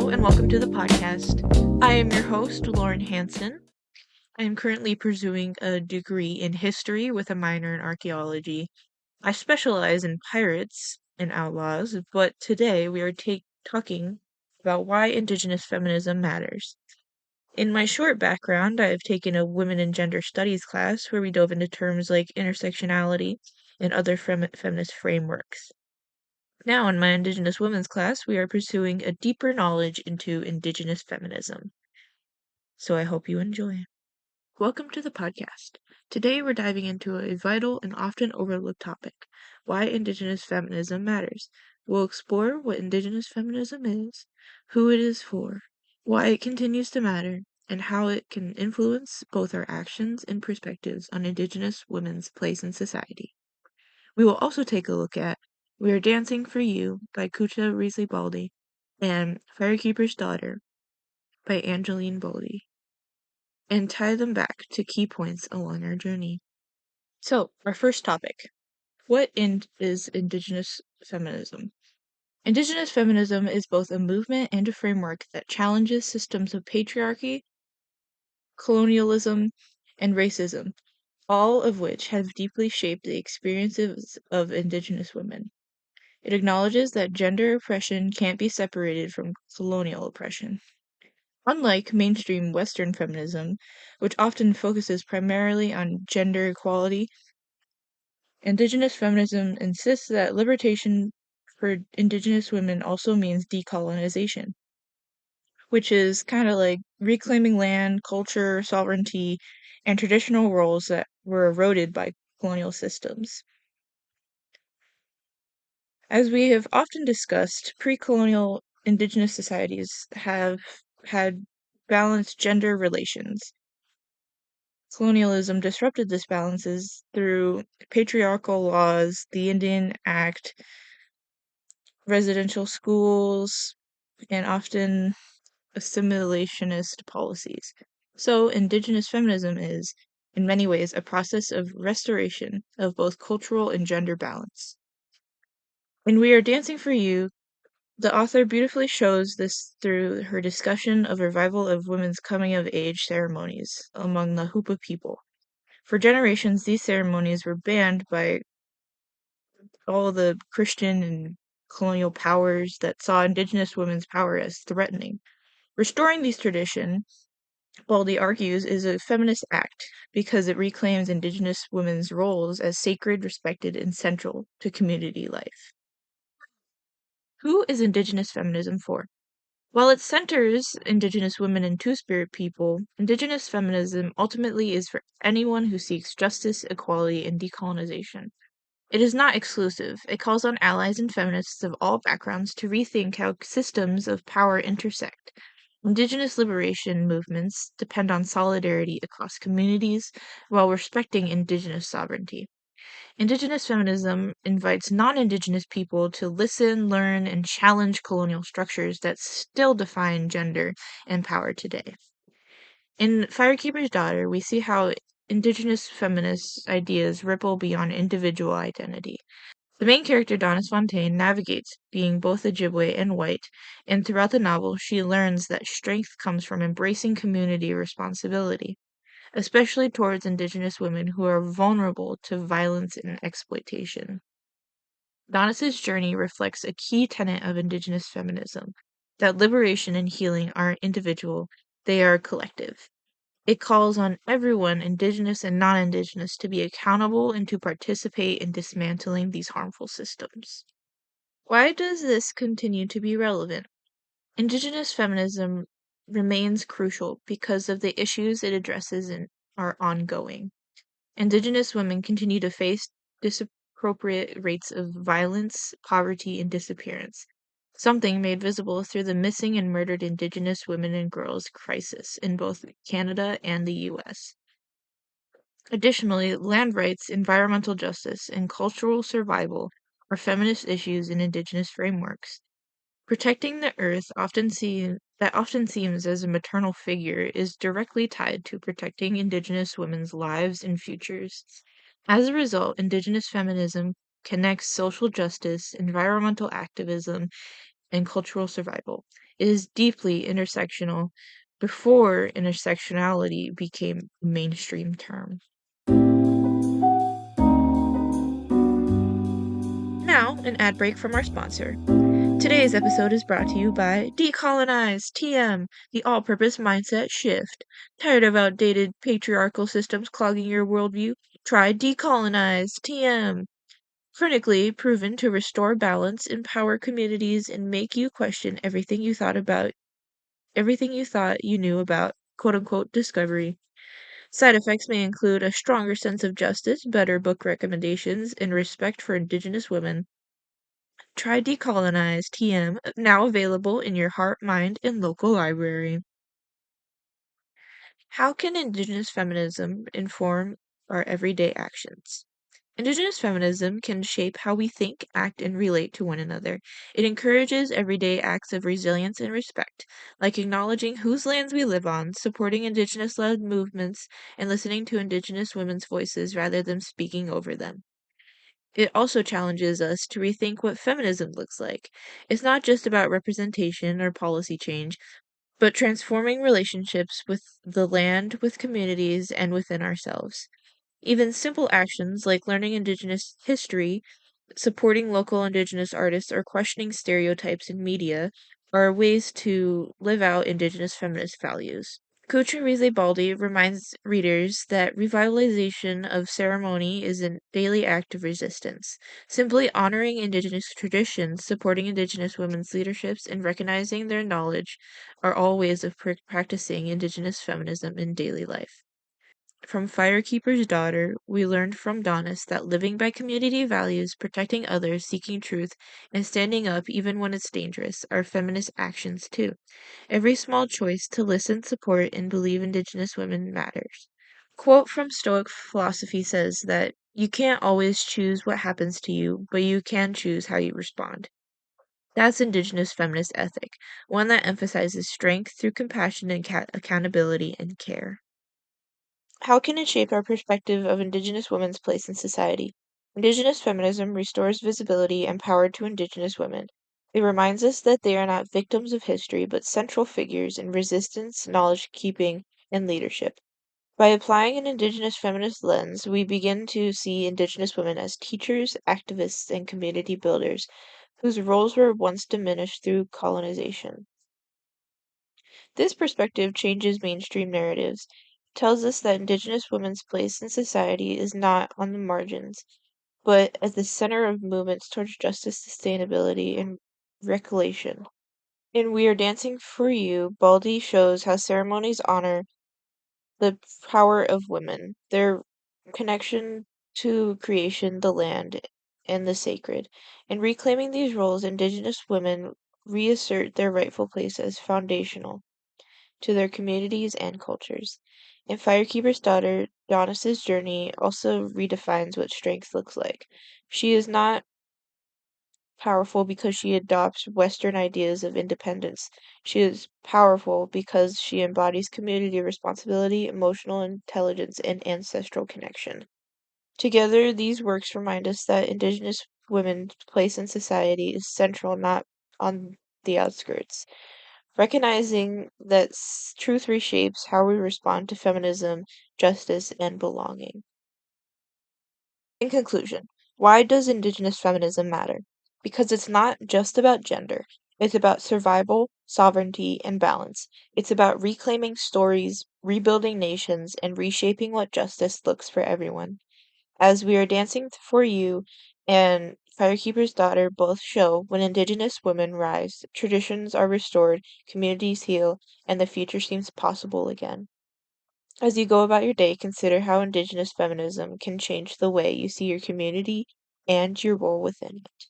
Hello and welcome to the podcast. I am your host, Lauren Hansen. I am currently pursuing a degree in history with a minor in archaeology. I specialize in pirates and outlaws, but today we are talking about why Indigenous feminism matters. In my short background, I have taken a women and gender studies class where we dove into terms like intersectionality and other feminist frameworks. Now, in my Indigenous women's class, we are pursuing a deeper knowledge into Indigenous feminism. So I hope you enjoy. Welcome to the podcast. Today we're diving into a vital and often overlooked topic, why Indigenous feminism matters. We'll explore what Indigenous feminism is, who it is for, why it continues to matter, and how it can influence both our actions and perspectives on Indigenous women's place in society. We will also take a look at We Are Dancing for You by Cutcha, Baldy, and Firekeeper's Daughter by Angeline, Boulley, and tie them back to key points along our journey. So, our first topic. What is Indigenous feminism? Indigenous feminism is both a movement and a framework that challenges systems of patriarchy, colonialism, and racism, all of which have deeply shaped the experiences of Indigenous women. It acknowledges that gender oppression can't be separated from colonial oppression. Unlike mainstream Western feminism, which often focuses primarily on gender equality, Indigenous feminism insists that liberation for Indigenous women also means decolonization, which is kind of like reclaiming land, culture, sovereignty, and traditional roles that were eroded by colonial systems. As we have often discussed, pre-colonial Indigenous societies have had balanced gender relations. Colonialism disrupted this balances through patriarchal laws, the Indian Act, residential schools, and often assimilationist policies. So, Indigenous feminism is, in many ways, a process of restoration of both cultural and gender balance. In We Are Dancing for You, the author beautifully shows this through her discussion of revival of women's coming-of-age ceremonies among the Hoopa people. For generations, these ceremonies were banned by all the Christian and colonial powers that saw Indigenous women's power as threatening. Restoring these traditions, Baldy argues, is a feminist act because it reclaims Indigenous women's roles as sacred, respected, and central to community life. Who is Indigenous feminism for? While it centers Indigenous women and Two-Spirit people, Indigenous feminism ultimately is for anyone who seeks justice, equality, and decolonization. It is not exclusive. It calls on allies and feminists of all backgrounds to rethink how systems of power intersect. Indigenous liberation movements depend on solidarity across communities while respecting Indigenous sovereignty. Indigenous feminism invites non-Indigenous people to listen, learn, and challenge colonial structures that still define gender and power today. In Firekeeper's Daughter, we see how Indigenous feminist ideas ripple beyond individual identity. The main character, Donis Fontaine, navigates being both Ojibwe and white, and throughout the novel, she learns that strength comes from embracing community responsibility, especially towards Indigenous women who are vulnerable to violence and exploitation. Donis's journey reflects a key tenet of Indigenous feminism, that liberation and healing aren't individual, they are collective. It calls on everyone, Indigenous and non-Indigenous, to be accountable and to participate in dismantling these harmful systems. Why does this continue to be relevant? Indigenous feminism remains crucial because of the issues it addresses and are ongoing. Indigenous women continue to face disappropriate rates of violence, poverty, and disappearance, something made visible through the missing and murdered Indigenous women and girls crisis in both Canada and the US. Additionally, land rights, environmental justice, and cultural survival are feminist issues in Indigenous frameworks. Protecting the earth often seems as a maternal figure is directly tied to protecting Indigenous women's lives and futures. As a result, Indigenous feminism connects social justice, environmental activism, and cultural survival. It is deeply intersectional before intersectionality became a mainstream term. Now, an ad break from our sponsor. Today's episode is brought to you by Decolonize TM, the all purpose mindset shift. Tired of outdated patriarchal systems clogging your worldview? Try Decolonize TM. Clinically proven to restore balance, empower communities, and make you question everything you thought you knew about quote unquote discovery. Side effects may include a stronger sense of justice, better book recommendations, and respect for Indigenous women. Try Decolonize TM, now available in your heart, mind, and local library. How can Indigenous feminism inform our everyday actions? Indigenous feminism can shape how we think, act, and relate to one another. It encourages everyday acts of resilience and respect, like acknowledging whose lands we live on, supporting Indigenous-led movements, and listening to Indigenous women's voices rather than speaking over them. It also challenges us to rethink what feminism looks like. It's not just about representation or policy change, but transforming relationships with the land, with communities, and within ourselves. Even simple actions like learning Indigenous history, supporting local Indigenous artists, or questioning stereotypes in media are ways to live out Indigenous feminist values. Cutcha Baldy reminds readers that revitalization of ceremony is a daily act of resistance. Simply honoring Indigenous traditions, supporting Indigenous women's leaderships, and recognizing their knowledge are all ways of practicing Indigenous feminism in daily life. From Firekeeper's daughter, we learned from Donis that living by community values, protecting others, seeking truth, and standing up even when it's dangerous are feminist actions too. Every small choice to listen, support, and believe Indigenous women matters. Quote from Stoic philosophy says that you can't always choose what happens to you, but you can choose how you respond. That's Indigenous feminist ethic, one that emphasizes strength through compassion and accountability and care. How can it shape our perspective of Indigenous women's place in society? Indigenous feminism restores visibility and power to Indigenous women. It reminds us that they are not victims of history, but central figures in resistance, knowledge keeping, and leadership. By applying an Indigenous feminist lens, we begin to see Indigenous women as teachers, activists, and community builders whose roles were once diminished through colonization. This perspective changes mainstream narratives, tells us that Indigenous women's place in society is not on the margins, but at the center of movements towards justice, sustainability, and recollection. In We Are Dancing for You, Baldy shows how ceremonies honor the power of women, their connection to creation, the land, and the sacred. In reclaiming these roles, Indigenous women reassert their rightful place as foundational to their communities and cultures. In Firekeeper's daughter, Donis's journey also redefines what strength looks like. She is not powerful because she adopts Western ideas of independence. She is powerful because she embodies community responsibility, emotional intelligence, and ancestral connection. Together, these works remind us that Indigenous women's place in society is central, not on the outskirts. Recognizing that truth reshapes how we respond to feminism, justice, and belonging. In conclusion, why does Indigenous feminism matter? Because it's not just about gender. It's about survival, sovereignty, and balance. It's about reclaiming stories, rebuilding nations, and reshaping what justice looks for everyone. As We Are Dancing for You and Firekeeper's Daughter both show, when Indigenous women rise, traditions are restored, communities heal, and the future seems possible again. As you go about your day, consider how Indigenous feminism can change the way you see your community and your role within it.